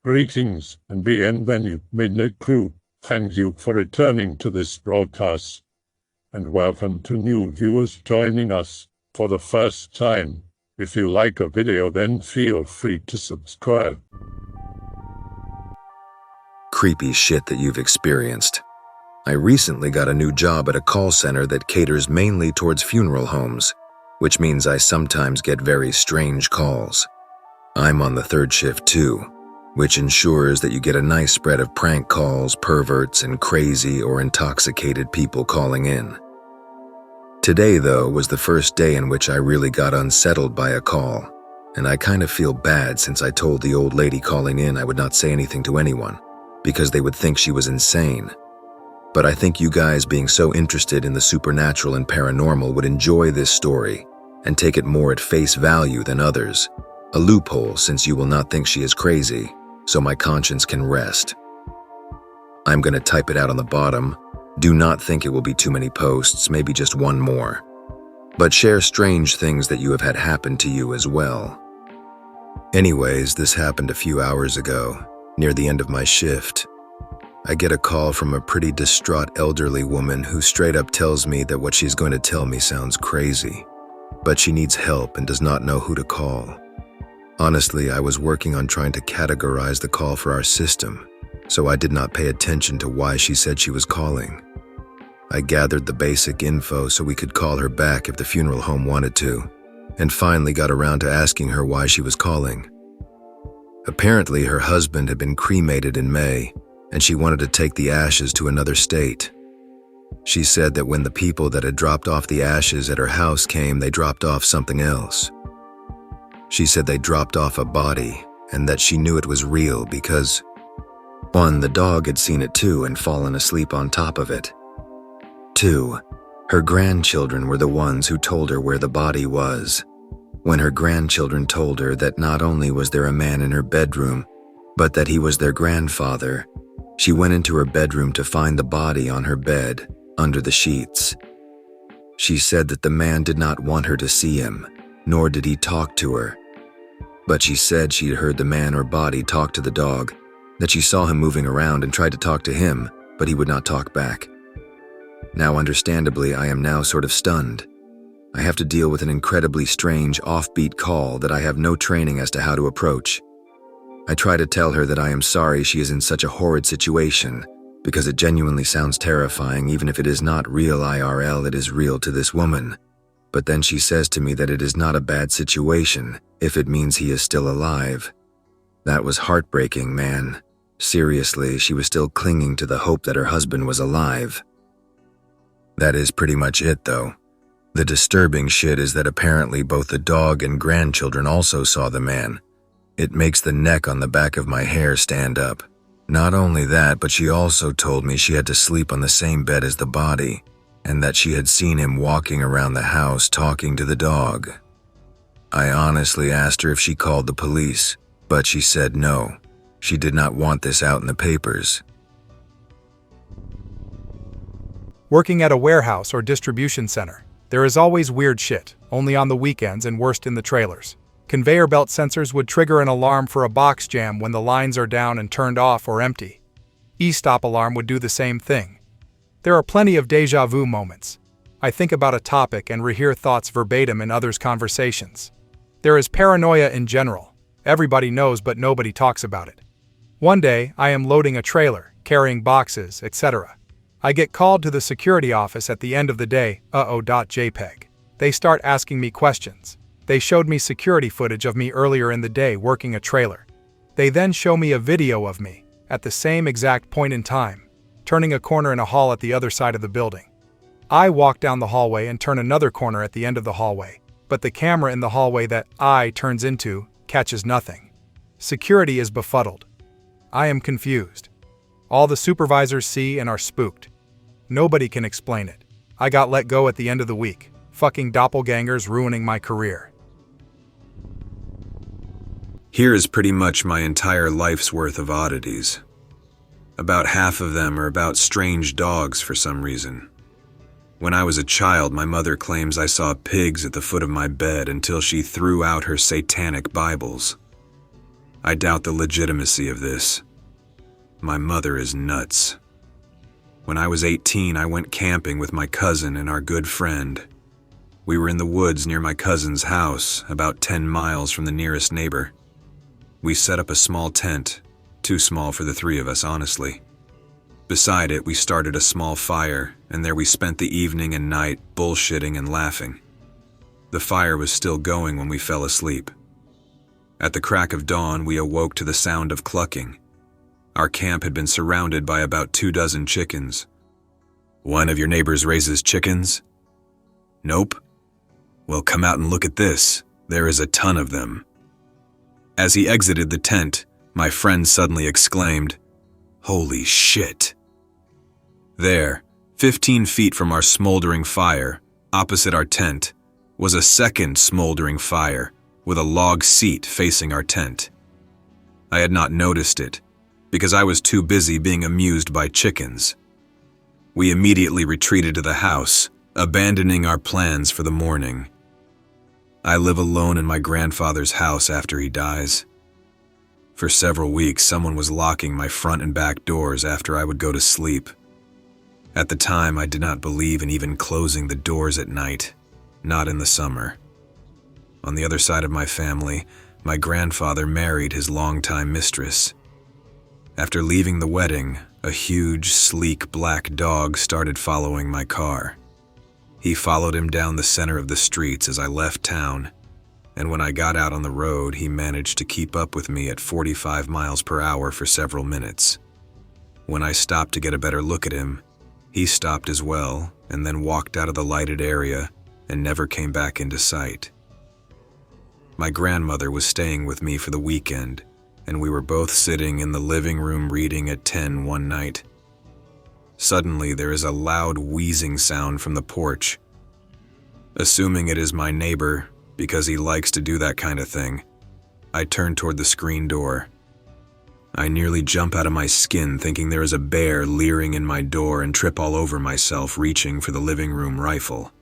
Greetings and bienvenue, Midnight Crew. Thank you for returning to this broadcast, and welcome to new viewers joining us for the first time. If you like a video, then feel free to subscribe. Creepy shit that you've experienced. I recently got a new job at a call center that caters mainly towards funeral homes, which means I sometimes get very strange calls. I'm on the third shift too, which ensures that you get a nice spread of prank calls, perverts, and crazy or intoxicated people calling in. Today, though, was the first day in which I really got unsettled by a call, and I kind of feel bad since I told the old lady calling in I would not say anything to anyone, because they would think she was insane. But I think you guys being so interested in the supernatural and paranormal would enjoy this story and take it more at face value than others. A loophole since you will not think she is crazy, so my conscience can rest. I'm gonna type it out on the bottom. Do not think it will be too many posts, maybe just one more. But share strange things that you have had happen to you as well. Anyways, this happened a few hours ago, near the end of my shift. I get a call from a pretty distraught elderly woman who straight up tells me that what she's going to tell me sounds crazy, but she needs help and does not know who to call. Honestly, I was working on trying to categorize the call for our system, so I did not pay attention to why she said she was calling. I gathered the basic info so we could call her back if the funeral home wanted to, and finally got around to asking her why she was calling. Apparently, her husband had been cremated in May, and she wanted to take the ashes to another state. She said that when the people that had dropped off the ashes at her house came, they dropped off something else. She said they dropped off a body, and that she knew it was real because 1. The dog had seen it too and fallen asleep on top of it. 2. Her grandchildren were the ones who told her where the body was. When her grandchildren told her that not only was there a man in her bedroom, but that he was their grandfather, she went into her bedroom to find the body on her bed, under the sheets. She said that the man did not want her to see him, nor did he talk to her. But she said she had heard the man or body talk to the dog, that she saw him moving around and tried to talk to him, but he would not talk back. Now, understandably, I am now sort of stunned. I have to deal with an incredibly strange, offbeat call that I have no training as to how to approach. I try to tell her that I am sorry she is in such a horrid situation, because it genuinely sounds terrifying. Even if it is not real IRL, it is real to this woman. But then she says to me that it is not a bad situation if it means he is still alive. That was heartbreaking, man. Seriously, she was still clinging to the hope that her husband was alive. That is pretty much it, though. The disturbing shit is that apparently both the dog and grandchildren also saw the man. It makes the neck on the back of my hair stand up. Not only that, but she also told me she had to sleep on the same bed as the body, and that she had seen him walking around the house talking to the dog. I honestly asked her if she called the police, but she said no. She did not want this out in the papers. Working at a warehouse or distribution center, there is always weird shit, only on the weekends and worst in the trailers. Conveyor belt sensors would trigger an alarm for a box jam when the lines are down and turned off or empty. E-stop alarm would do the same thing. There are plenty of deja vu moments. I think about a topic and rehear thoughts verbatim in others' conversations. There is paranoia in general. Everybody knows, but nobody talks about it. One day, I am loading a trailer, carrying boxes, etc. I get called to the security office at the end of the day, JPEG. They start asking me questions. They showed me security footage of me earlier in the day working a trailer. They then show me a video of me, at the same exact point in time, turning a corner in a hall at the other side of the building. I walk down the hallway and turn another corner at the end of the hallway, but the camera in the hallway that I turns into catches nothing. Security is befuddled. I am confused. All the supervisors see and are spooked. Nobody can explain it. I got let go at the end of the week. Fucking doppelgangers ruining my career. Here is pretty much my entire life's worth of oddities. About half of them are about strange dogs for some reason. When I was a child, my mother claims I saw pigs at the foot of my bed until she threw out her satanic Bibles. I doubt the legitimacy of this. My mother is nuts. When I was 18, I went camping with my cousin and our good friend. We were in the woods near my cousin's house, about 10 miles from the nearest neighbor. We set up a small tent, too small for the three of us, honestly. Beside it, we started a small fire, and there we spent the evening and night bullshitting and laughing. The fire was still going when we fell asleep. At the crack of dawn, we awoke to the sound of clucking. Our camp had been surrounded by about 24 chickens. One of your neighbors raises chickens? Nope. Well, come out and look at this. There is a ton of them. As he exited the tent, my friend suddenly exclaimed, "Holy shit." There, 15 feet from our smoldering fire, opposite our tent, was a second smoldering fire with a log seat facing our tent. I had not noticed it, because I was too busy being amused by chickens. We immediately retreated to the house, abandoning our plans for the morning. I live alone in my grandfather's house after he dies. For several weeks, someone was locking my front and back doors after I would go to sleep. At the time, I did not believe in even closing the doors at night, not in the summer. On the other side of my family, my grandfather married his longtime mistress. After leaving the wedding, a huge, sleek black dog started following my car. He followed him down the center of the streets as I left town, and when I got out on the road, he managed to keep up with me at 45 miles per hour for several minutes. When I stopped to get a better look at him, he stopped as well and then walked out of the lighted area and never came back into sight. My grandmother was staying with me for the weekend, and we were both sitting in the living room reading at 10 one night. Suddenly, there is a loud wheezing sound from the porch. Assuming it is my neighbor, because he likes to do that kind of thing, I turn toward the screen door. I nearly jump out of my skin thinking there is a bear leering in my door and trip all over myself reaching for the living room rifle.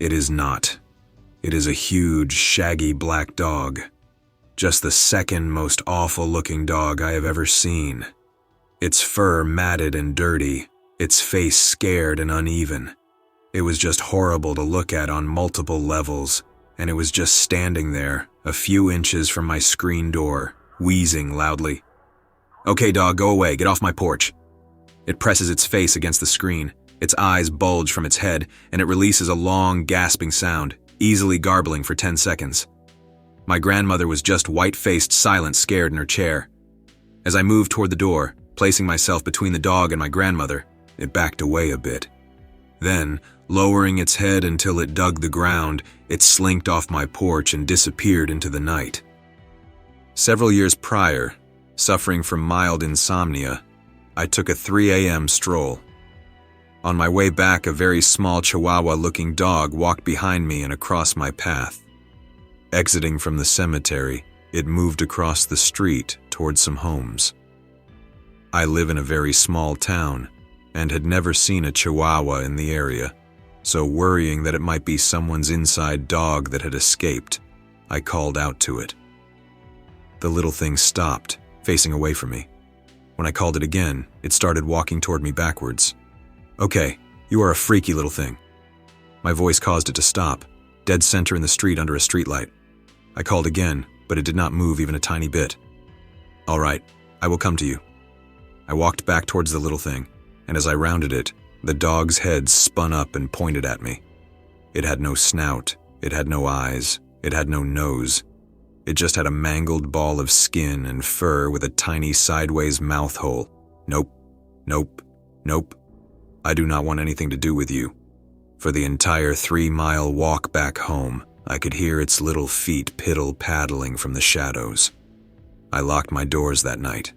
It is not. It is a huge, shaggy black dog. Just the second most awful-looking dog I have ever seen. Its fur matted and dirty, its face scared and uneven. It was just horrible to look at on multiple levels, and it was just standing there, a few inches from my screen door, wheezing loudly. "Okay, dog, go away, get off my porch." It presses its face against the screen, its eyes bulge from its head, and it releases a long, gasping sound, easily garbling for 10 seconds. My grandmother was just white-faced, silent, scared in her chair. As I moved toward the door, placing myself between the dog and my grandmother, it backed away a bit. Then, lowering its head until it dug the ground, it slinked off my porch and disappeared into the night. Several years prior, suffering from mild insomnia, I took a 3 a.m. stroll. On my way back, a very small Chihuahua-looking dog walked behind me and across my path. Exiting from the cemetery, it moved across the street towards some homes. I live in a very small town and had never seen a Chihuahua in the area, so worrying that it might be someone's inside dog that had escaped, I called out to it. The little thing stopped, facing away from me. When I called it again, it started walking toward me backwards. "Okay, you are a freaky little thing." My voice caused it to stop, dead center in the street under a streetlight. I called again, but it did not move even a tiny bit. "All right, I will come to you." I walked back towards the little thing, and as I rounded it, the dog's head spun up and pointed at me. It had no snout, it had no eyes, it had no nose. It just had a mangled ball of skin and fur with a tiny sideways mouth hole. "Nope, nope, nope. I do not want anything to do with you." For the entire 3-mile walk back home, I could hear its little feet piddle-paddling from the shadows. I locked my doors that night.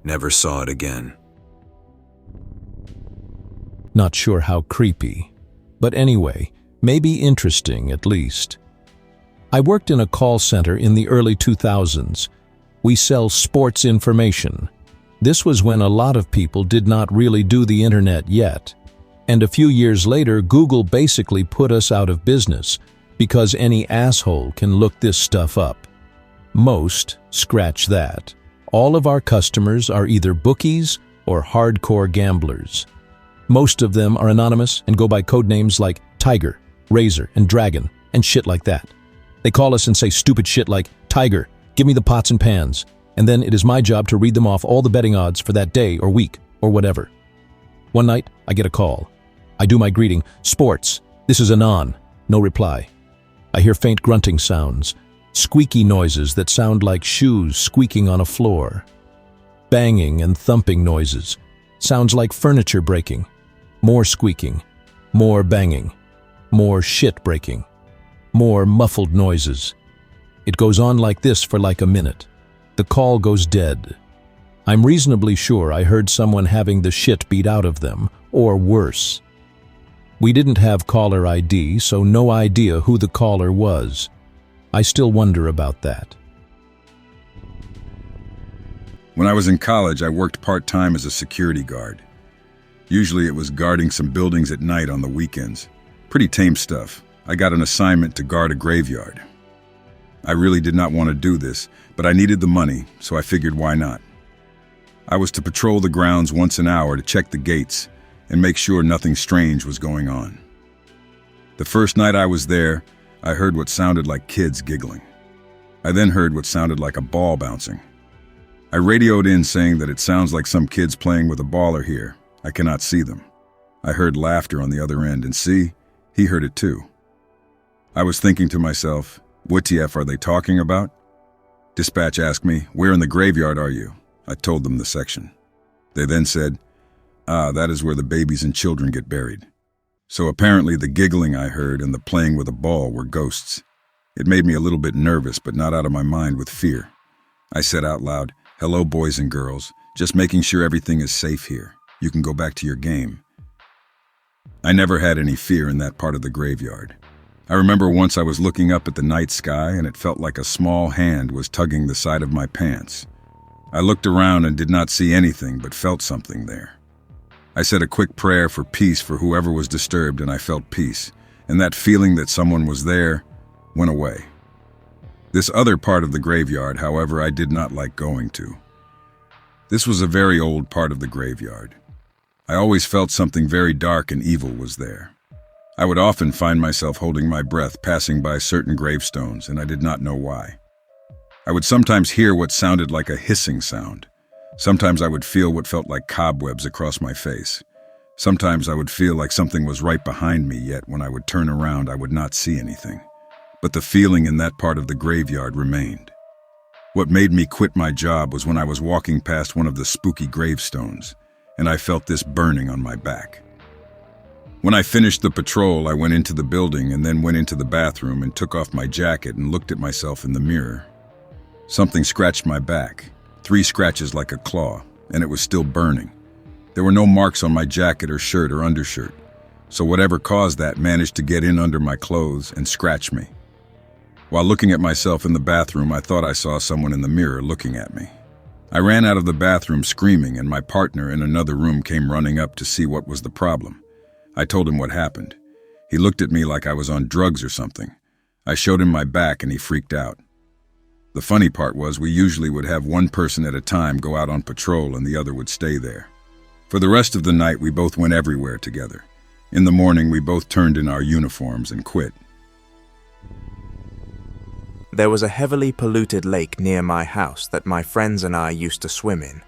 Never saw it again. Not sure how creepy, but anyway, maybe interesting at least. I worked in a call center in the early 2000s. We sell sports information. This was when a lot of people did not really do the internet yet. And a few years later, Google basically put us out of business because any asshole can look this stuff up. Most, scratch that. All of our customers are either bookies or hardcore gamblers. Most of them are anonymous and go by code names like Tiger, Razor, and Dragon, and shit like that. They call us and say stupid shit like, "Tiger, give me the pots and pans," and then it is my job to read them off all the betting odds for that day or week or whatever. One night, I get a call. I do my greeting, "Sports, this is Anon." No reply. I hear faint grunting sounds, squeaky noises that sound like shoes squeaking on a floor. Banging and thumping noises, sounds like furniture breaking. More squeaking, more banging, more shit breaking, more muffled noises. It goes on like this for like a minute. The call goes dead. I'm reasonably sure I heard someone having the shit beat out of them, or worse. We didn't have caller ID, so no idea who the caller was. I still wonder about that. When I was in college, I worked part-time as a security guard. Usually it was guarding some buildings at night on the weekends. Pretty tame stuff. I got an assignment to guard a graveyard. I really did not want to do this, but I needed the money, so I figured why not. I was to patrol the grounds once an hour to check the gates and make sure nothing strange was going on. The first night I was there, I heard what sounded like kids giggling. I then heard what sounded like a ball bouncing. I radioed in saying that it sounds like some kids playing with a ball are here. I cannot see them. I heard laughter on the other end, and see, he heard it too. I was thinking to myself, what TF are they talking about? Dispatch asked me, "Where in the graveyard are you?" I told them the section. They then said, that is where the babies and children get buried. So apparently the giggling I heard and the playing with a ball were ghosts. It made me a little bit nervous, but not out of my mind with fear. I said out loud, "Hello, boys and girls. Just making sure everything is safe here. You can go back to your game." I never had any fear in that part of the graveyard. I remember once I was looking up at the night sky and it felt like a small hand was tugging the side of my pants. I looked around and did not see anything but felt something there. I said a quick prayer for peace for whoever was disturbed, and I felt peace, and that feeling that someone was there went away. This other part of the graveyard, however, I did not like going to. This was a very old part of the graveyard. I always felt something very dark and evil was there. I would often find myself holding my breath passing by certain gravestones, and I did not know why. I would sometimes hear what sounded like a hissing sound. Sometimes I would feel what felt like cobwebs across my face. Sometimes I would feel like something was right behind me, yet when I would turn around I would not see anything. But the feeling in that part of the graveyard remained. What made me quit my job was when I was walking past one of the spooky gravestones, and I felt this burning on my back. When I finished the patrol, I went into the building and then went into the bathroom and took off my jacket and looked at myself in the mirror. Something scratched my back, 3 scratches like a claw, and it was still burning. There were no marks on my jacket or shirt or undershirt, so whatever caused that managed to get in under my clothes and scratch me. While looking at myself in the bathroom, I thought I saw someone in the mirror looking at me. I ran out of the bathroom screaming, and my partner in another room came running up to see what was the problem. I told him what happened. He looked at me like I was on drugs or something. I showed him my back and he freaked out. The funny part was we usually would have one person at a time go out on patrol and the other would stay there. For the rest of the night, we both went everywhere together. In the morning, we both turned in our uniforms and quit. There was a heavily polluted lake near my house that my friends and I used to swim in.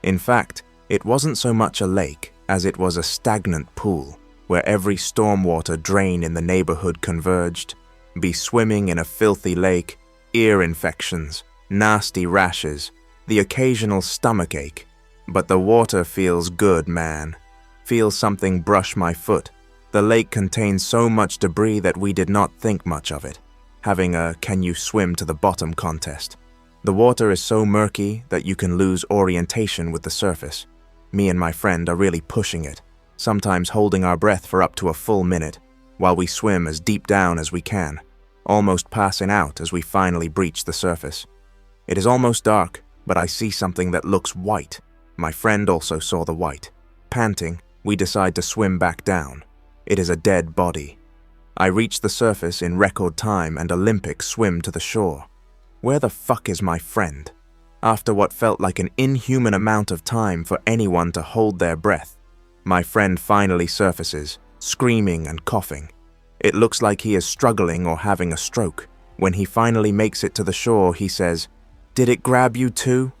In fact, it wasn't so much a lake as it was a stagnant pool where every stormwater drain in the neighborhood converged. Be swimming in a filthy lake, ear infections, nasty rashes, the occasional stomach ache. But the water feels good, man. Feels something brush my foot. The lake contains so much debris that we did not think much of it, having a "can you swim to the bottom" contest. The water is so murky that you can lose orientation with the surface. Me and my friend are really pushing it, sometimes holding our breath for up to a full minute, while we swim as deep down as we can, almost passing out as we finally breach the surface. It is almost dark, but I see something that looks white. My friend also saw the white. Panting, we decide to swim back down. It is a dead body. I reach the surface in record time and Olympic swim to the shore. Where the fuck is my friend? After what felt like an inhuman amount of time for anyone to hold their breath, my friend finally surfaces, screaming and coughing. It looks like he is struggling or having a stroke. When he finally makes it to the shore, he says, "Did it grab you too?"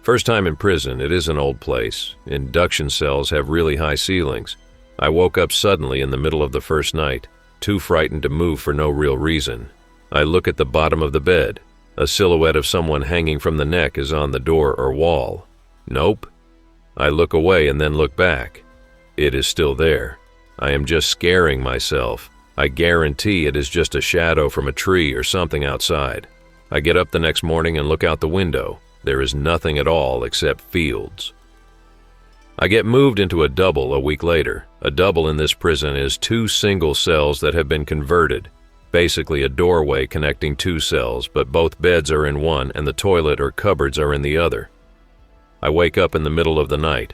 First time in prison, it is an old place. Induction cells have really high ceilings. I woke up suddenly in the middle of the first night, too frightened to move for no real reason. I look at the bottom of the bed. A silhouette of someone hanging from the neck is on the door or wall. Nope. I look away and then look back. It is still there. I am just scaring myself. I guarantee it is just a shadow from a tree or something outside. I get up the next morning and look out the window. There is nothing at all except fields. I get moved into a double a week later. A double in this prison is 2 single cells that have been converted. Basically a doorway connecting 2 cells, but both beds are in one and the toilet or cupboards are in the other. I wake up in the middle of the night.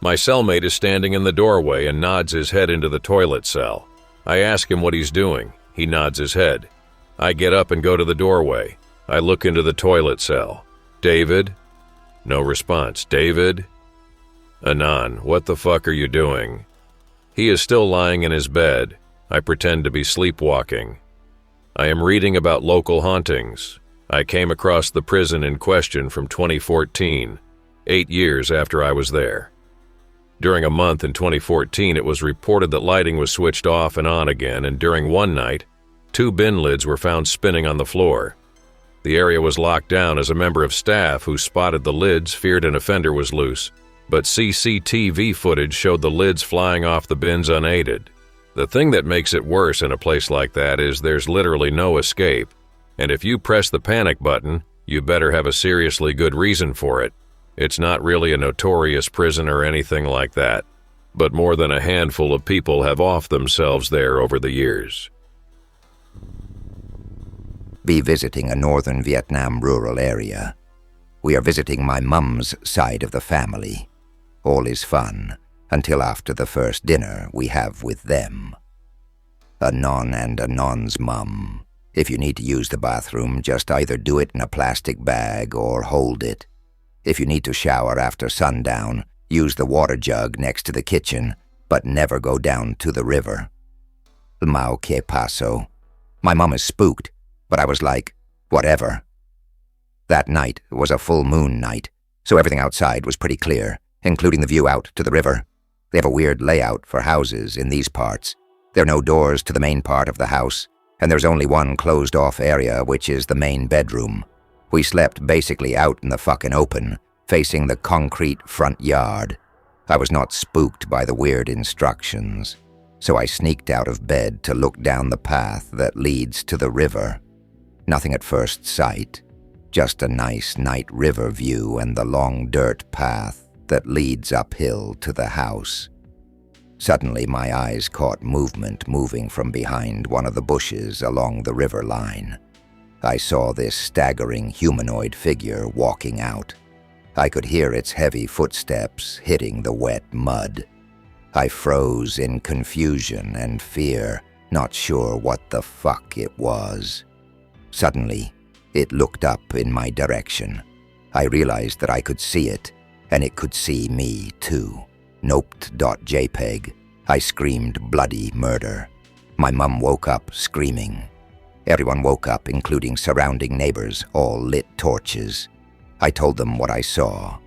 My cellmate is standing in the doorway and nods his head into the toilet cell. I ask him what he's doing. He nods his head. I get up and go to the doorway. I look into the toilet cell. "David?" No response. "David?" "Anon, what the fuck are you doing?" He is still lying in his bed. I pretend to be sleepwalking. I am reading about local hauntings. I came across the prison in question from 2014, 8 years after I was there. During a month in 2014, it was reported that lighting was switched off and on again, and during one night, 2 bin lids were found spinning on the floor. The area was locked down as a member of staff who spotted the lids feared an offender was loose, but CCTV footage showed the lids flying off the bins unaided. The thing that makes it worse in a place like that is there's literally no escape, and if you press the panic button, you better have a seriously good reason for it. It's not really a notorious prison or anything like that, but more than a handful of people have offed themselves there over the years. Be visiting a northern Vietnam rural area. We are visiting my mum's side of the family. All is fun, until after the first dinner we have with them. Anon and Anon's mum. If you need to use the bathroom, just either do it in a plastic bag or hold it. If you need to shower after sundown, use the water jug next to the kitchen, but never go down to the river. Mau que paso. My mum is spooked, but I was like, whatever. That night was a full moon night, so everything outside was pretty clear, including the view out to the river. They have a weird layout for houses in these parts. There are no doors to the main part of the house, and there's only one closed-off area, which is the main bedroom. We slept basically out in the fucking open, facing the concrete front yard. I was not spooked by the weird instructions, so I sneaked out of bed to look down the path that leads to the river. Nothing at first sight, just a nice night river view and the long dirt path that leads uphill to the house. Suddenly my eyes caught movement moving from behind one of the bushes along the river line. I saw this staggering humanoid figure walking out. I could hear its heavy footsteps hitting the wet mud. I froze in confusion and fear, not sure what the fuck it was. Suddenly, it looked up in my direction. I realized that I could see it, and it could see me too. Noped.jpg. I screamed bloody murder. My mum woke up screaming. Everyone woke up, including surrounding neighbors, all lit torches. I told them what I saw.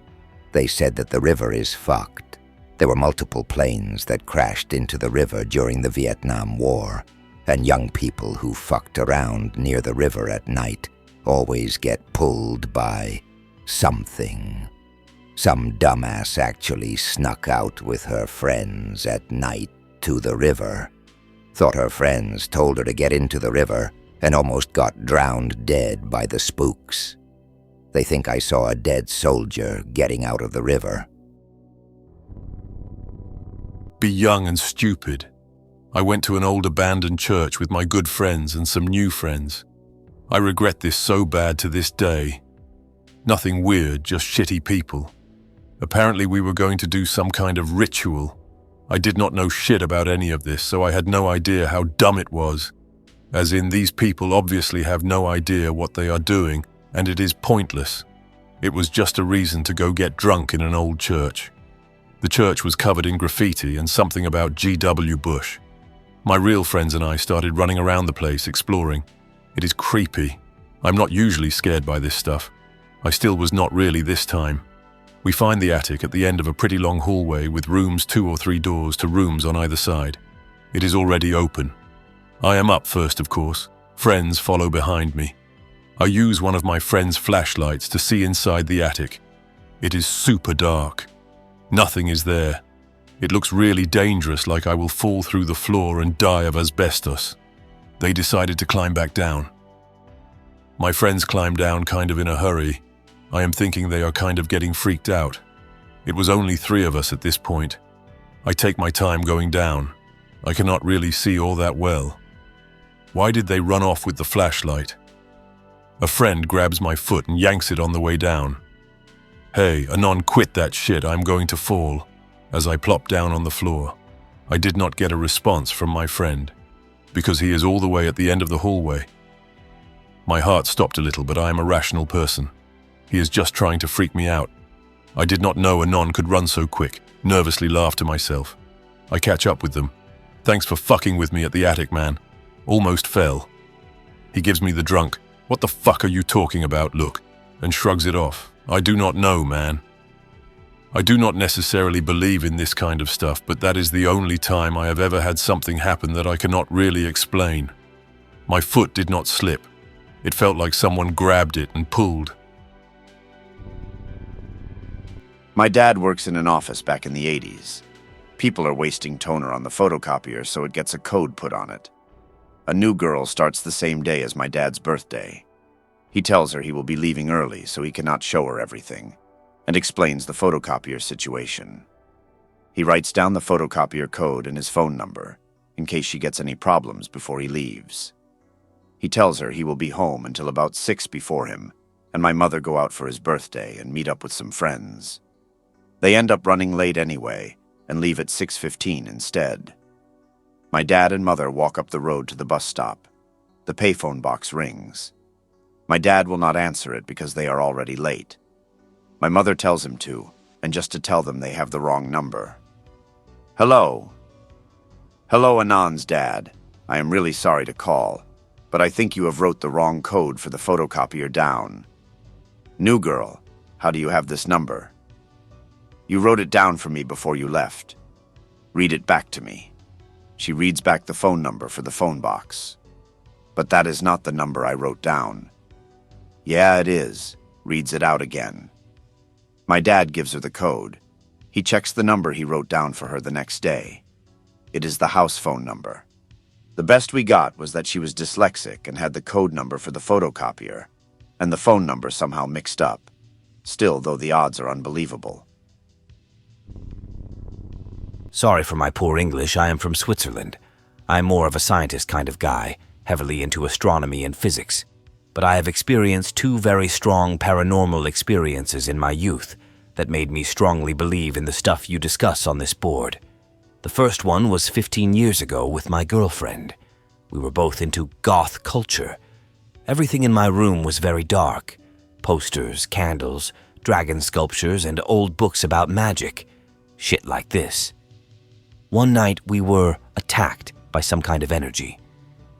They said that the river is fucked. There were multiple planes that crashed into the river during the Vietnam War, and young people who fucked around near the river at night always get pulled by something. Some dumbass actually snuck out with her friends at night to the river. Thought her friends told her to get into the river and almost got drowned dead by the spooks. They think I saw a dead soldier getting out of the river. Be young and stupid. I went to an old abandoned church with my good friends and some new friends. I regret this so bad to this day. Nothing weird, just shitty people. Apparently we were going to do some kind of ritual. I did not know shit about any of this, so I had no idea how dumb it was. As in, these people obviously have no idea what they are doing, and it is pointless. It was just a reason to go get drunk in an old church. The church was covered in graffiti and something about G.W. Bush. My real friends and I started running around the place exploring. It is creepy. I'm not usually scared by this stuff. I still was not really this time. We find the attic at the end of a pretty long hallway with rooms 2 or 3 doors to rooms on either side. It is already open. I am up first, of course. Friends follow behind me. I use one of my friend's flashlights to see inside the attic. It is super dark. Nothing is there. It looks really dangerous, like I will fall through the floor and die of asbestos. They decided to climb back down. My friends climbed down kind of in a hurry. I am thinking they are kind of getting freaked out. It was only 3 of us at this point. I take my time going down. I cannot really see all that well. Why did they run off with the flashlight? A friend grabs my foot and yanks it on the way down. Hey, Anon, quit that shit, I'm going to fall. As I plop down on the floor, I did not get a response from my friend, because he is all the way at the end of the hallway. My heart stopped a little, but I am a rational person. He is just trying to freak me out. I did not know Anon could run so quick, nervously laugh to myself. I catch up with them. Thanks for fucking with me at the attic, man. Almost fell. He gives me the drunk, "What the fuck are you talking about, look," and shrugs it off. I do not know, man. I do not necessarily believe in this kind of stuff, but that is the only time I have ever had something happen that I cannot really explain. My foot did not slip. It felt like someone grabbed it and pulled. My dad works in an office back in the 80s. People are wasting toner on the photocopier, so it gets a code put on it. A new girl starts the same day as my dad's birthday. He tells her he will be leaving early so he cannot show her everything, and explains the photocopier situation. He writes down the photocopier code and his phone number, in case she gets any problems before he leaves. He tells her he will be home until about 6 before him, and my mother go out for his birthday and meet up with some friends. They end up running late anyway, and leave at 6:15 instead. My dad and mother walk up the road to the bus stop. The payphone box rings. My dad will not answer it because they are already late. My mother tells him to, and just to tell them they have the wrong number. Hello. Hello, Anon's dad. I am really sorry to call, but I think you have wrote the wrong code for the photocopier down. New girl, how do you have this number? You wrote it down for me before you left. Read it back to me. She reads back the phone number for the phone box. But that is not the number I wrote down. Yeah, it is. Reads it out again. My dad gives her the code. He checks the number he wrote down for her the next day. It is the house phone number. The best we got was that she was dyslexic and had the code number for the photocopier, and the phone number somehow mixed up. Still, though, the odds are unbelievable. Sorry for my poor English, I am from Switzerland. I am more of a scientist kind of guy, heavily into astronomy and physics. But I have experienced 2 very strong paranormal experiences in my youth that made me strongly believe in the stuff you discuss on this board. The first one was 15 years ago with my girlfriend. We were both into goth culture. Everything in my room was very dark. Posters, candles, dragon sculptures, and old books about magic. Shit like this. One night we were attacked by some kind of energy.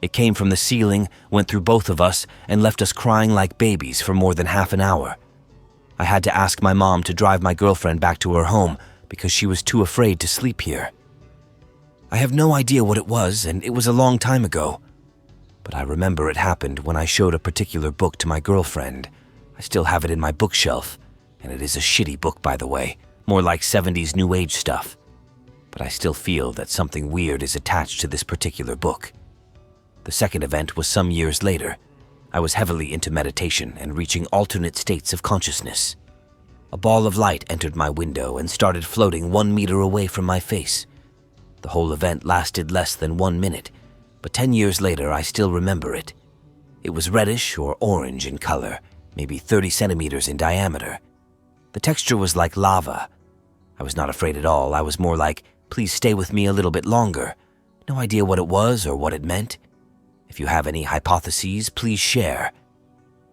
It came from the ceiling, went through both of us, and left us crying like babies for more than half an hour. I had to ask my mom to drive my girlfriend back to her home because she was too afraid to sleep here. I have no idea what it was, and it was a long time ago. But I remember it happened when I showed a particular book to my girlfriend. I still have it in my bookshelf, and it is a shitty book, by the way, more like 70s New Age stuff. But I still feel that something weird is attached to this particular book. The second event was some years later. I was heavily into meditation and reaching alternate states of consciousness. A ball of light entered my window and started floating 1 meter away from my face. The whole event lasted less than 1 minute, but 10 years later I still remember it. It was reddish or orange in color, maybe 30 centimeters in diameter. The texture was like lava. I was not afraid at all. I was more like, please stay with me a little bit longer. No idea what it was or what it meant. It If you have any hypotheses, please share.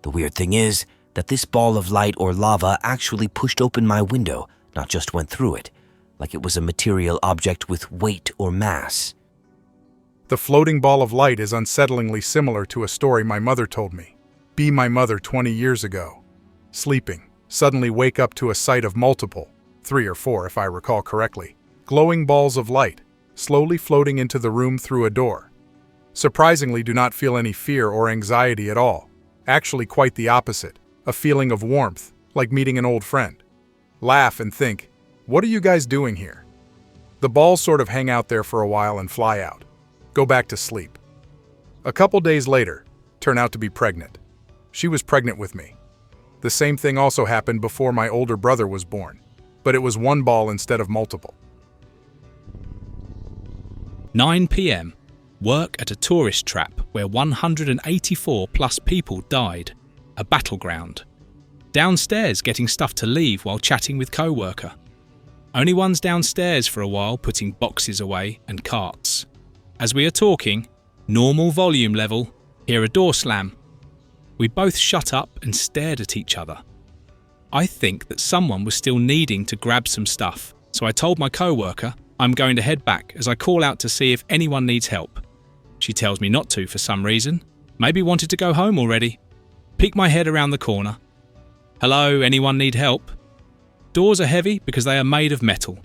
The weird thing is that this ball of light or lava actually pushed open my window, not just went through it, like it was a material object with weight or mass. The floating ball of light is unsettlingly similar to a story my mother told me. Be my mother 20 years ago. Sleeping, suddenly wake up to a sight of multiple, 3 or 4 if I recall correctly, glowing balls of light, slowly floating into the room through a door. Surprisingly, do not feel any fear or anxiety at all. Actually quite the opposite, a feeling of warmth, like meeting an old friend. Laugh and think, what are you guys doing here? The balls sort of hang out there for a while and fly out. Go back to sleep. A couple days later, turn out to be pregnant. She was pregnant with me. The same thing also happened before my older brother was born, but it was one ball instead of multiple. 9 p.m. Work at a tourist trap where 184 plus people died. A battleground. Downstairs getting stuff to leave while chatting with co-worker. Only one's downstairs for a while putting boxes away and carts. As we are talking, normal volume level, hear a door slam. We both shut up and stared at each other. I think that someone was still needing to grab some stuff, so I told my co-worker I'm going to head back as I call out to see if anyone needs help. She tells me not to for some reason, maybe wanted to go home already. Peek my head around the corner. Hello, anyone need help? Doors are heavy because they are made of metal.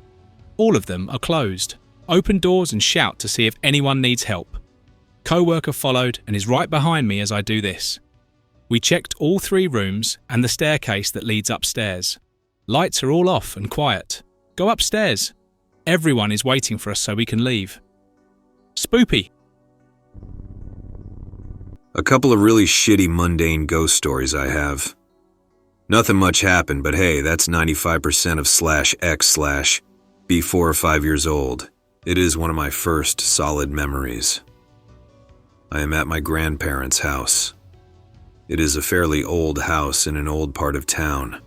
All of them are closed. Open doors and shout to see if anyone needs help. Co-worker followed and is right behind me as I do this. We checked all 3 rooms and the staircase that leads upstairs. Lights are all off and quiet. Go upstairs. Everyone is waiting for us so we can leave. Spoopy. A couple of really shitty mundane ghost stories I have. Nothing much happened, but hey, that's 95% of /x/ be 4 or 5 years old. It is one of my first solid memories. I am at my grandparents' house. It is a fairly old house in an old part of town.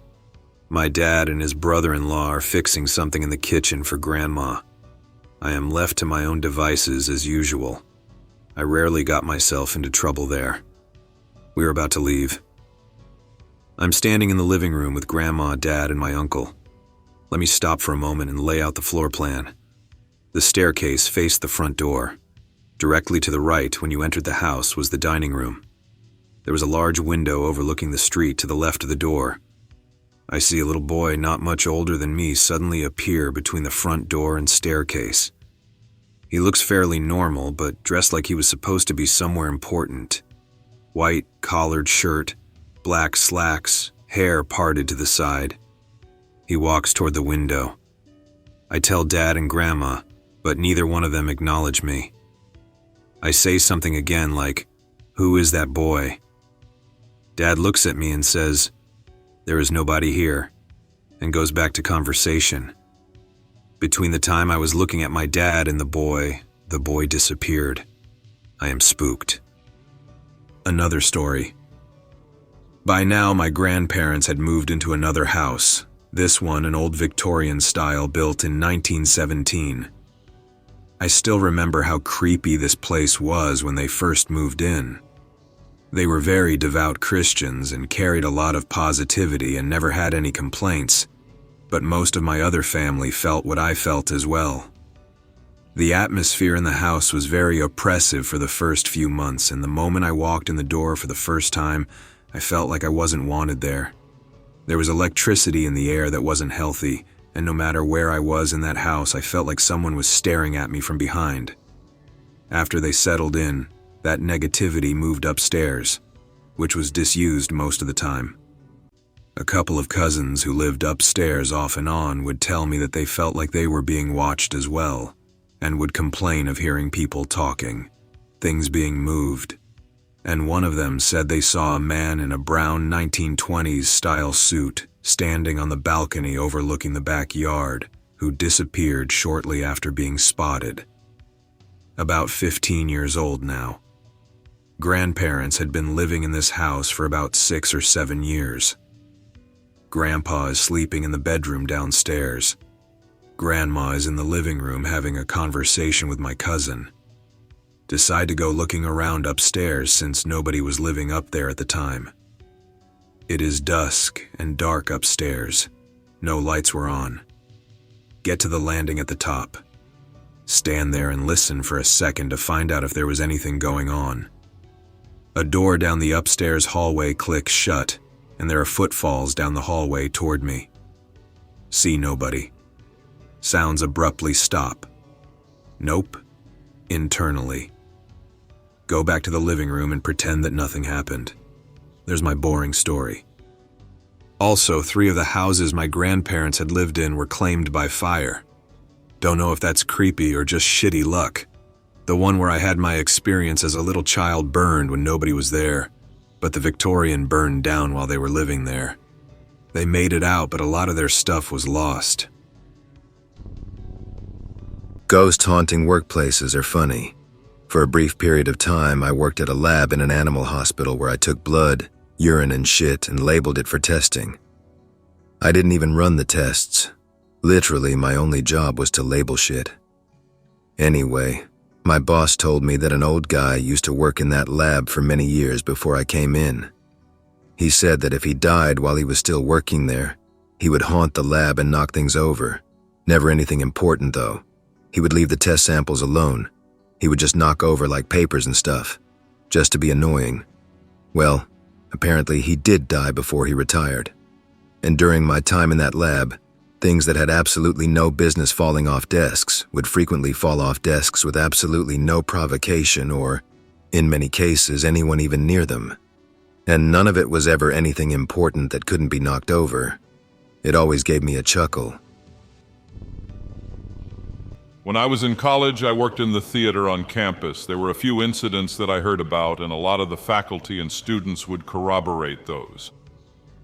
My dad and his brother-in-law are fixing something in the kitchen for Grandma. I am left to my own devices as usual. I rarely got myself into trouble there. We are about to leave. I'm standing in the living room with Grandma, Dad, and my uncle. Let me stop for a moment and lay out the floor plan. The staircase faced the front door. Directly to the right, when you entered the house, was the dining room. There was a large window overlooking the street to the left of the door. I see a little boy not much older than me suddenly appear between the front door and staircase. He looks fairly normal, but dressed like he was supposed to be somewhere important. White collared shirt, black slacks, hair parted to the side. He walks toward the window. I tell Dad and Grandma, but neither one of them acknowledge me. I say something again like, "Who is that boy?" Dad looks at me and says, "There is nobody here," and goes back to conversation. Between the time I was looking at my dad and the boy disappeared. I am spooked. Another story. By now, my grandparents had moved into another house, this one an old Victorian style built in 1917. I still remember how creepy this place was when they first moved in. They were very devout Christians and carried a lot of positivity and never had any complaints, but most of my other family felt what I felt as well. The atmosphere in the house was very oppressive for the first few months, and the moment I walked in the door for the first time, I felt like I wasn't wanted there. There was electricity in the air that wasn't healthy, and no matter where I was in that house, I felt like someone was staring at me from behind. After they settled in, that negativity moved upstairs, which was disused most of the time. A couple of cousins who lived upstairs off and on would tell me that they felt like they were being watched as well, and would complain of hearing people talking, things being moved. And one of them said they saw a man in a brown 1920s style suit standing on the balcony overlooking the backyard, who disappeared shortly after being spotted. About 15 years old now. Grandparents had been living in this house for about 6 or 7 years. Grandpa is sleeping in the bedroom downstairs. Grandma is in the living room having a conversation with my cousin. Decide to go looking around upstairs since nobody was living up there at the time. It is dusk and dark upstairs. No lights were on. Get to the landing at the top. Stand there and listen for a second to find out if there was anything going on. A door down the upstairs hallway clicks shut, and there are footfalls down the hallway toward me. See nobody. Sounds abruptly stop. Nope. Internally. Go back to the living room and pretend that nothing happened. There's my boring story. Also, 3 of the houses my grandparents had lived in were claimed by fire. Don't know if that's creepy or just shitty luck. The one where I had my experience as a little child burned when nobody was there, but the Victorian burned down while they were living there. They made it out, but a lot of their stuff was lost. Ghost haunting workplaces are funny. For a brief period of time, I worked at a lab in an animal hospital where I took blood, urine, and shit and labeled it for testing. I didn't even run the tests. Literally, my only job was to label shit. Anyway, my boss told me that an old guy used to work in that lab for many years before I came in. He said that if he died while he was still working there, he would haunt the lab and knock things over. Never anything important, though. He would leave the test samples alone. He would just knock over like papers and stuff, just to be annoying. Well, apparently he did die before he retired. And during my time in that lab, things that had absolutely no business falling off desks would frequently fall off desks with absolutely no provocation or, in many cases, anyone even near them. And none of it was ever anything important that couldn't be knocked over. It always gave me a chuckle. When I was in college, I worked in the theater on campus. There were a few incidents that I heard about, and a lot of the faculty and students would corroborate those.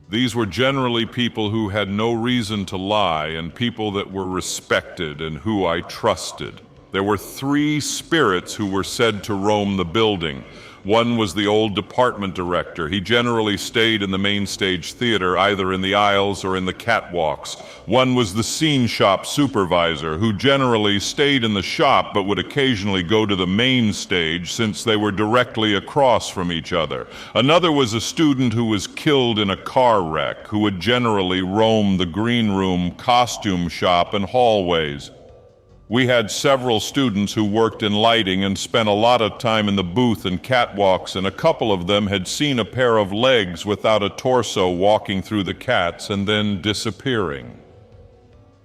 These were generally people who had no reason to lie and people that were respected and who I trusted. There were 3 spirits who were said to roam the building. One was the old department director. He generally stayed in the main stage theater, either in the aisles or in the catwalks. One was the scene shop supervisor, who generally stayed in the shop but would occasionally go to the main stage since they were directly across from each other. Another was a student who was killed in a car wreck, who would generally roam the green room, costume shop, and hallways. We had several students who worked in lighting and spent a lot of time in the booth and catwalks, and a couple of them had seen a pair of legs without a torso walking through the cats and then disappearing.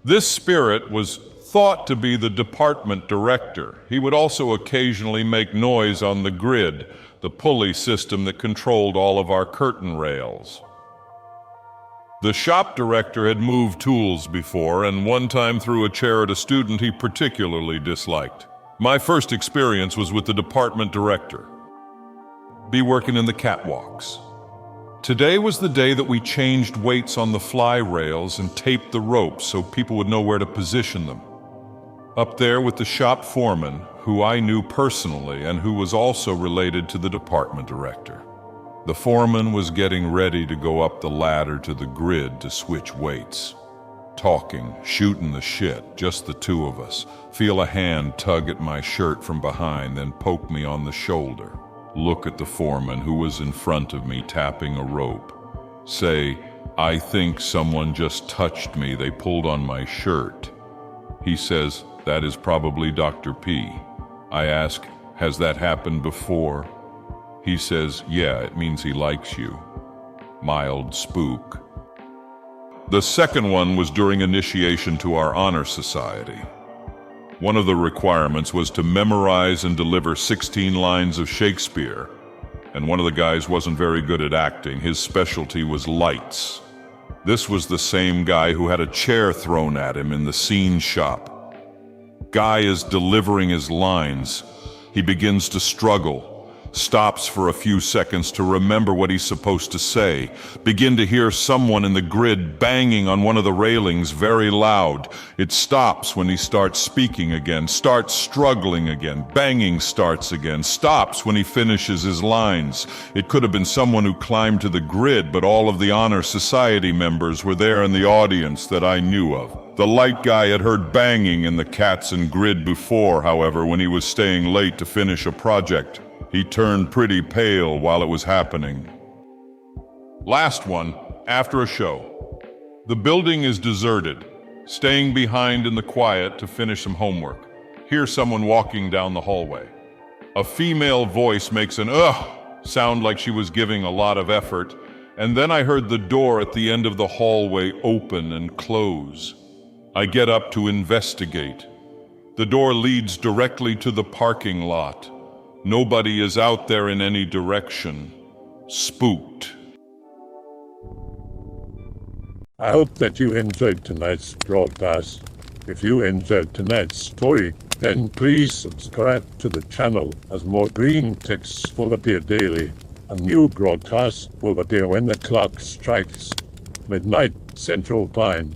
This spirit was thought to be the department director. He would also occasionally make noise on the grid, the pulley system that controlled all of our curtain rails. The shop director had moved tools before, and one time threw a chair at a student he particularly disliked. My first experience was with the department director. Be working in the catwalks. Today was the day that we changed weights on the fly rails and taped the ropes so people would know where to position them. Up there with the shop foreman, who I knew personally and who was also related to the department director. The foreman was getting ready to go up the ladder to the grid to switch weights. Talking, shooting the shit, just the 2 of us. Feel a hand tug at my shirt from behind, then poke me on the shoulder. Look at the foreman who was in front of me tapping a rope. Say, "I think someone just touched me, they pulled on my shirt." He says, "That is probably Dr. P." I ask, "Has that happened before?" He says, "Yeah, it means he likes you." Mild spook. The second one was during initiation to our honor society. One of the requirements was to memorize and deliver 16 lines of Shakespeare, and one of the guys wasn't very good at acting. His specialty was lights. This was the same guy who had a chair thrown at him in the scene shop. Guy is delivering his lines. He begins to struggle. stops for a few seconds to remember what he's supposed to say, begin to hear someone in the grid banging on one of the railings very loud. It stops when he starts speaking again, starts struggling again, banging starts again, stops when he finishes his lines. It could have been someone who climbed to the grid, but all of the Honor Society members were there in the audience that I knew of. The light guy had heard banging in the cats and grid before, however, when he was staying late to finish a project. He turned pretty pale while it was happening. Last one, after a show. The building is deserted, staying behind in the quiet to finish some homework. Hear someone walking down the hallway. A female voice makes an ugh sound like she was giving a lot of effort, and then I heard the door at the end of the hallway open and close. I get up to investigate. The door leads directly to the parking lot. Nobody is out there in any direction. Spooked. I hope that you enjoyed tonight's broadcast. If you enjoyed tonight's story, then please subscribe to the channel as more Greentext will appear daily. A new broadcast will appear when the clock strikes midnight Central Time.